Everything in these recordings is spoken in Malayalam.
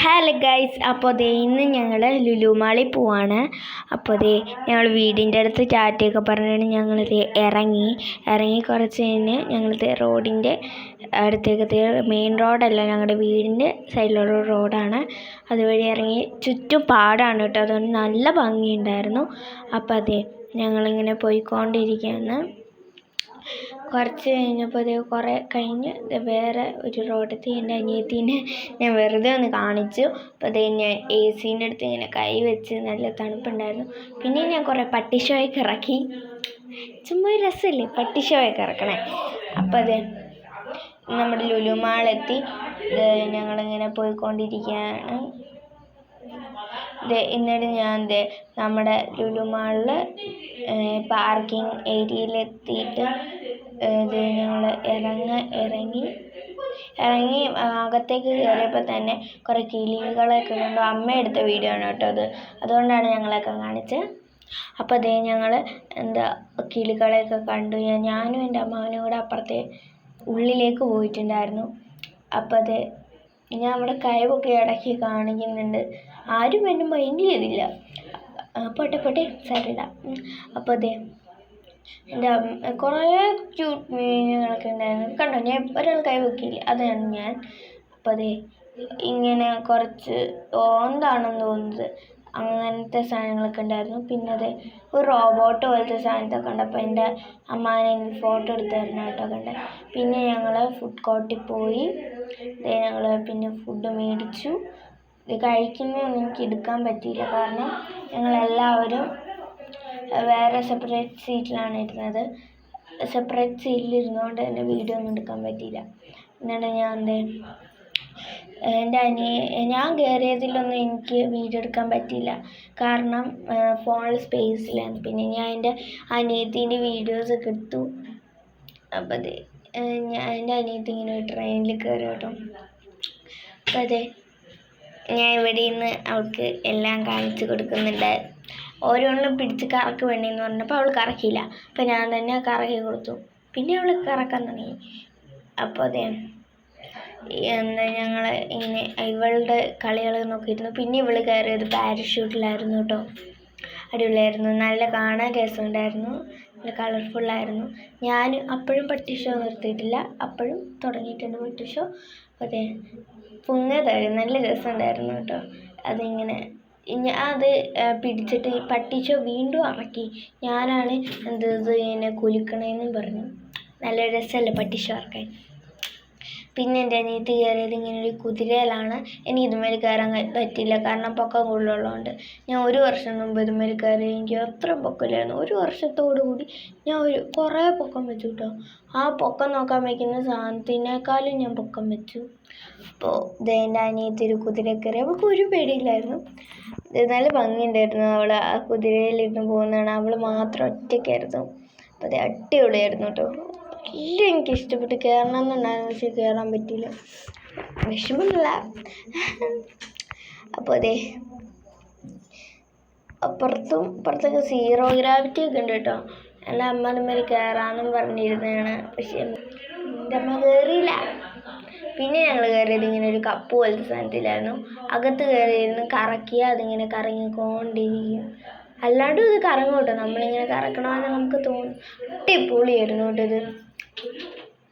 ഹലോ ഗൈസ്, അപ്പോൾ ദേ ഇന്ന് ഞങ്ങൾ ലുലു മാളിൽ പോവാണ്. അപ്പോൾ ദേ ഞങ്ങൾ വീടിൻ്റെ അടുത്ത് ടാറ്റയൊക്കെ പറഞ്ഞാണ് ഞങ്ങളിത് ഇറങ്ങി കുറച്ച് കഴിഞ്ഞ് ഞങ്ങളിത് റോഡിൻ്റെ അടുത്തേക്ക് മെയിൻ റോഡല്ല, ഞങ്ങളുടെ വീടിൻ്റെ സൈഡിലുള്ള റോഡാണ്. അതുവഴി ഇറങ്ങി ചുറ്റും പാടാണ് കേട്ടോ, അതുകൊണ്ട് നല്ല ഭംഗിയുണ്ടായിരുന്നു. അപ്പോൾ അതെ ഞങ്ങളിങ്ങനെ പോയിക്കൊണ്ടിരിക്കുകയാണ്. കുറച്ച് കഴിഞ്ഞപ്പോൾ അത് കുറേ കഴിഞ്ഞ് വേറെ ഒരു റോഡെത്തി. എൻ്റെ അനിയത്തീനെ ഞാൻ വെറുതെ ഒന്ന് കാണിച്ചു. അപ്പോൾ അത് ഞാൻ AC-ൻ്റെ അടുത്ത് ഇങ്ങനെ കൈ വെച്ച് നല്ല തണുപ്പുണ്ടായിരുന്നു. പിന്നെ ഞാൻ കുറേ പട്ടി ഷോയൊക്കെ ഇറക്കി. ചുമ്മാ രസമല്ലേ പട്ടി ഷോയൊക്കെ ഇറക്കണേ. അപ്പോൾ അത് നമ്മുടെ ലുലു മാളെത്തി. ഞങ്ങളിങ്ങനെ പോയിക്കൊണ്ടിരിക്കുകയാണ്. എന്നിട്ട് ഞാൻ നമ്മുടെ ലുലു മാളിൽ പാർക്കിംഗ് ഏരിയയിലെത്തിയിട്ട് ഞങ്ങൾ ഇറങ്ങി അകത്തേക്ക് കയറിയപ്പോൾ തന്നെ കുറേ കിളികളൊക്കെ കണ്ടു. അമ്മ എടുത്ത വീഡിയോ ആണ് കേട്ടോ അത്, അതുകൊണ്ടാണ് ഞങ്ങളൊക്കെ കാണിച്ചത്. അപ്പോൾ ഞങ്ങൾ കിളികളെയൊക്കെ കണ്ടു. ഞാനും എൻ്റെ അമ്മാവനും കൂടെ അപ്പുറത്തെ ഉള്ളിലേക്ക് പോയിട്ടുണ്ടായിരുന്നു. അപ്പോൾ ഞാൻ അവിടെ കൈവൊക്കെ ഇടയ്ക്ക് കാണിക്കുന്നുണ്ട്. ആരും എന്നെ മൈൻഡ് ചെയ്തില്ല. പോട്ടെ സാരില്ല. അപ്പോൾ എൻ്റെ കുറേ ക്യൂട്ട് മീനുകളൊക്കെ ഉണ്ടായിരുന്നു. കണ്ടോ, ഞാൻ ഒരാൾ കൈ വെക്കില്ല, അതാണ് ഞാൻ. അപ്പോൾ ഇങ്ങനെ കുറച്ച് എന്താണെന്ന് തോന്നുന്നത് അങ്ങനത്തെ സാധനങ്ങളൊക്കെ ഉണ്ടായിരുന്നു. പിന്നെ ഒരു റോബോട്ട് പോലത്തെ സാധനത്തെ കണ്ടപ്പോൾ എൻ്റെ അമ്മാനെ ഫോട്ടോ എടുത്ത് തരണം കേട്ടോ കണ്ടേ. പിന്നെ ഞങ്ങൾ ഫുഡ് കോർട്ടിൽ പോയി. ഞങ്ങൾ പിന്നെ ഫുഡ് മേടിച്ചു. കഴിക്കുന്നതൊന്നും എനിക്ക് എടുക്കാൻ പറ്റിയില്ല, കാരണം ഞങ്ങളെല്ലാവരും വേറെ സെപ്പറേറ്റ് സീറ്റിലാണ് ഇരുന്നത്. സെപ്പറേറ്റ് സീറ്റിലിരുന്നുകൊണ്ട് തന്നെ വീഡിയോ ഒന്നും എടുക്കാൻ പറ്റിയില്ല. എന്നിട്ട് ഞാൻ കയറിയതിലൊന്നും എനിക്ക് വീഡിയോ എടുക്കാൻ പറ്റിയില്ല, കാരണം ഫോണിൽ സ്പേസിലാണ്. പിന്നെ ഞാൻ എൻ്റെ അനിയത്തീൻ്റെ വീഡിയോസൊക്കെ എടുത്തു. അപ്പോൾ എൻ്റെ അനിയത്തി ഇങ്ങനെ ട്രെയിനിൽ കയറി കേട്ടോ. അപ്പോൾ ഞാൻ ഇവിടെ നിന്ന് അവൾക്ക് എല്ലാം കാണിച്ചു കൊടുക്കുന്നുണ്ട്. ഓരോന്നും പിടിച്ച് കറക്ക് വേണ്ടിയെന്ന് പറഞ്ഞപ്പോൾ അവൾ കറക്കിയില്ല. അപ്പോൾ ഞാൻ തന്നെ കറക്കി കൊടുത്തു. പിന്നെ അവൾ കറക്കാൻ തുടങ്ങി. അപ്പോൾ ഞങ്ങൾ ഇങ്ങനെ ഇവളുടെ കളികൾ നോക്കിയിരുന്നു. പിന്നെ ഇവൾ കയറിയത് പാരഷൂട്ടിലായിരുന്നു കേട്ടോ. അടിപൊളിയായിരുന്നു, നല്ല കാണാൻ രസമുണ്ടായിരുന്നു, നല്ല കളർഫുള്ളായിരുന്നു. ഞാൻ അപ്പോഴും പട്ടി ഷോ നിർത്തിയിട്ടില്ല, അപ്പോഴും തുടങ്ങിയിട്ടുണ്ട് പട്ടി ഷോ. അപ്പോൾ പൊങ്ങതായിരുന്നു, നല്ല രസമുണ്ടായിരുന്നു കേട്ടോ. അതിങ്ങനെ അത് പിടിച്ചിട്ട് ഈ പട്ടി ഷോ വീണ്ടും ഇറക്കി. ഞാനാണ് ഇങ്ങനെ കുലുക്കണേന്നും പറഞ്ഞു. നല്ല രസമല്ലേ പട്ടി ഷോ ഇറക്കാൻ. പിന്നെ എൻ്റെ അനിയത്തി കയറിയത് ഇങ്ങനെ ഒരു കുതിരയിലാണ്. എനിക്ക് ഇതുമേൽ കയറാൻ പറ്റില്ല, കാരണം പൊക്കം കൂടുതലുള്ളതുകൊണ്ട്. ഞാൻ 1 വർഷം മുമ്പ് ഇതുമേൽ കയറി, എനിക്ക് അത്ര പൊക്കമില്ലായിരുന്നു. 1 വർഷത്തോടു കൂടി ഞാൻ കുറേ പൊക്കം വെച്ചു കേട്ടോ. ആ പൊക്കം നോക്കാൻ വയ്ക്കുന്ന സാധനത്തിനേക്കാളും ഞാൻ പൊക്കം വെച്ചു. അപ്പോൾ എൻ്റെ അനിയത്തി ഒരു കുതിര കയറി. അവൾക്ക് ഒരു പേടിയില്ലായിരുന്നു, നല്ല ഭംഗിയുണ്ടായിരുന്നു. അവൾ ആ കുതിരയിലിരുന്ന് പോകുന്നതാണ്. അവൾ മാത്രം ഒറ്റയ്ക്കായിരുന്നു. അപ്പോൾ അടിപൊളിയായിരുന്നു കേട്ടോ. എല്ലാം എനിക്ക് ഇഷ്ടപ്പെട്ട്. കയറണം എന്നുണ്ടായിരുന്നു, പക്ഷെ കയറാൻ പറ്റിയില്ല. വിഷമമില്ല. അപ്പോൾ അപ്പുറത്തൊക്കെ സീറോ ഗ്രാവിറ്റി ഒക്കെ ഉണ്ട് കേട്ടോ. എൻ്റെ അമ്മ അതുമാതിരി കയറാമെന്നും പറഞ്ഞിരുന്നതാണ്, പക്ഷെ എൻ്റെ അമ്മ കയറിയില്ല. പിന്നെ ഞങ്ങൾ കയറിയത് ഇങ്ങനെ ഒരു കപ്പ് പോലത്തെ സാധനത്തിലായിരുന്നു. അകത്ത് കയറിയിരുന്ന് കറക്കിയാൽ അതിങ്ങനെ കറങ്ങിക്കൊണ്ടിരിക്കും. അല്ലാണ്ടും ഇത് കറങ്ങും കേട്ടോ. നമ്മളിങ്ങനെ കറക്കണമെന്ന് നമുക്ക് തോന്നും. അടിപൊളിയായിരുന്നു കേട്ടോ. ഇത്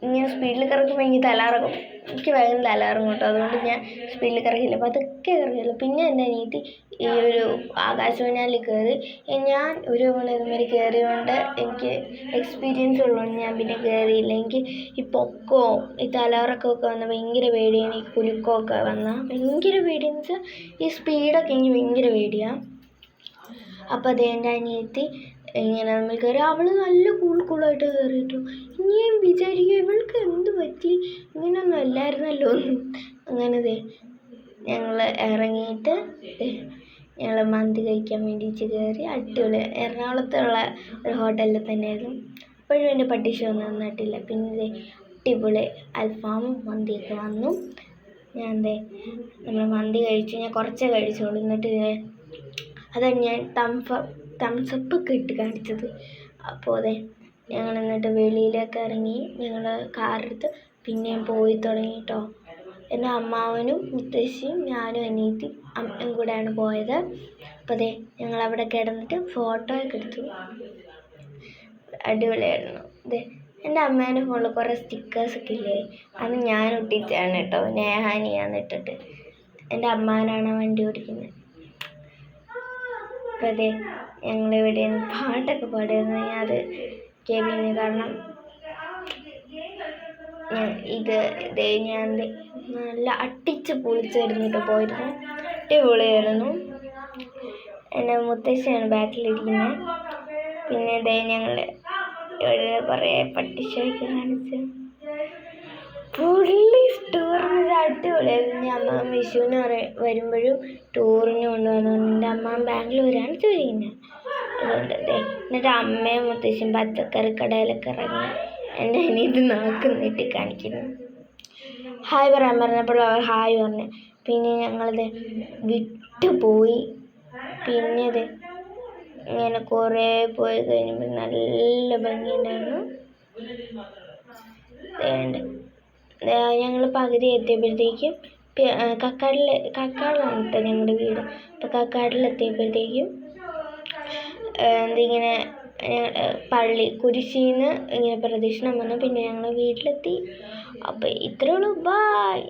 ഇങ്ങനെ സ്പീഡിൽ കറക്കുമ്പോൾ എനിക്ക് തലകറങ്ങും. എനിക്ക് ഭയങ്കര തലകറങ്ങും കേട്ടോ. അതുകൊണ്ട് ഞാൻ സ്പീഡിൽ കറക്കില്ല, അപ്പോൾ അതൊക്കെ കറക്കില്ല. പിന്നെ എൻ്റെ അനിയത്തി ഈ ഒരു ആകാശവാണിയിൽ കയറി. ഞാൻ ഒരു ഇതുമാതിരി കയറിയതുകൊണ്ട് എനിക്ക് എക്സ്പീരിയൻസ് ഉള്ളതുകൊണ്ട് ഞാൻ പിന്നെ കയറിയില്ല. എനിക്ക് ഈ പൊക്കമോ ഈ തലകറക്കമൊക്കെ വന്നാൽ ഭയങ്കര പേടിയാണ്. ഈ കുലുക്കമൊക്കെ വന്നാൽ ഭയങ്കര പേടിയെന്ന് വെച്ചാൽ ഈ സ്പീഡൊക്കെ എനിക്ക് ഭയങ്കര പേടിയാണ്. അപ്പോൾ എൻ്റെ അനിയത്തി ഇങ്ങനെ നമ്മൾ കയറി. അവൾ നല്ല കൂളായിട്ട് കയറിയിട്ടു. ഇനിയും വിചാരിക്കും ഇവൾക്ക് എന്ത് പറ്റി, ഇങ്ങനെയൊന്നും അല്ലായിരുന്നല്ലോ. അങ്ങനെ ഞങ്ങൾ ഇറങ്ങിയിട്ട് ഞങ്ങൾ മന്തി കഴിക്കാൻ വേണ്ടിയിട്ട് കയറി. അടിപൊളി എറണാകുളത്തുള്ള ഒരു ഹോട്ടലിൽ തന്നെയായിരുന്നു. അപ്പോഴും എൻ്റെ പട്ടി ഷോ നന്നായിട്ടില്ല. പിന്നെ അടിപൊളി അൽഫാമും മന്തിയൊക്കെ വന്നു. ഞാൻ നമ്മൾ മന്തി കഴിച്ചു. ഞാൻ കുറച്ചേ കഴിച്ചോളൂ. എന്നിട്ട് അതാണ് ഞാൻ തംസപ്പൊക്കെ ഇട്ട് കാണിച്ചത്. അപ്പോൾ ഞങ്ങൾ എന്നിട്ട് വെളിയിലൊക്കെ ഇറങ്ങി. ഞങ്ങൾ കാറെടുത്ത് പിന്നെയും പോയി തുടങ്ങി കേട്ടോ. പിന്നെ അമ്മാവനും മുത്തശ്ശിയും ഞാനും അനിയത്തി അമ്മയും കൂടെയാണ് പോയത്. അപ്പോൾ അതെ ഞങ്ങളവിടെ കിടന്നിട്ട് ഫോട്ടോ ഒക്കെ എടുത്തു. അടിപൊളിയായിരുന്നു. അതെ എൻ്റെ അമ്മേൻ്റെ ഫോണിൽ കുറേ സ്റ്റിക്കേഴ്സൊക്കെ ഇല്ലേ, അത് ഞാൻ ഒട്ടിച്ചാണ് കേട്ടോ. നേഹാനിയാന്ന് ഇട്ടിട്ട്. എൻ്റെ അമ്മാവനാണ് വണ്ടി ഓടിക്കുന്നത്. അപ്പോൾ അതെ ഞങ്ങളിവിടെ പാട്ടൊക്കെ പാടുന്നു. ഞാൻ അത് കേൾക്കുന്നു. കാരണം ഞാൻ നല്ല അട്ടിച്ച് പൊളിച്ചായിരുന്നു കേട്ടോ പോയിരുന്നു. അടിപൊളിയായിരുന്നു. എൻ്റെ മുത്തശ്ശിയാണ് ബാക്കിലിരിക്കുന്നത്. പിന്നെ ഞങ്ങൾ ഇവിടെ കുറേ പട്ടിഷയൊക്കെ കാണിച്ചു. പുള്ളി ടൂറിന് അടിപൊളിയായിരുന്നു. ഞാൻ അമ്മ വിഷുവിന് വരുമ്പോഴും ടൂറിന് കൊണ്ടുവന്നുകൊണ്ട് എൻ്റെ അമ്മ ബാംഗ്ലൂരാണ് ജോലി ചെയ്യുന്നത്. അതുകൊണ്ട് എന്നിട്ട് അമ്മയും മുത്തശ്ശിയും പച്ചക്കറി കടയിലൊക്കെ ഇറങ്ങി എൻ്റെ അനിയത്തി നാക്ക് നീട്ടി കാണിക്കുന്നു. ഹായ് പറയാൻ പറഞ്ഞപ്പോൾ അവർ ഹായ് പറഞ്ഞു. പിന്നെ ഞങ്ങളത് വിട്ടുപോയി. പിന്നെ ഇത് ഇങ്ങനെ കുറേ പോയി കഴിഞ്ഞപ്പോൾ നല്ല ഭംഗിയുണ്ടായിരുന്നു. ഞങ്ങൾ പകുതി എത്തിയപ്പോഴത്തേക്കും കക്കാടിലാണ് കേട്ടോ ഞങ്ങളുടെ വീട്. അപ്പോൾ കക്കാടിലെത്തിയപ്പോഴത്തേക്കും എന്തിങ്ങനെ പള്ളി കുരിശിന്ന് ഇങ്ങനെ പ്രദക്ഷിണം വന്നു. പിന്നെ ഞങ്ങൾ വീട്ടിലെത്തി. അപ്പോൾ ഇത്രയേ ഉള്ളൂ. ബായ്.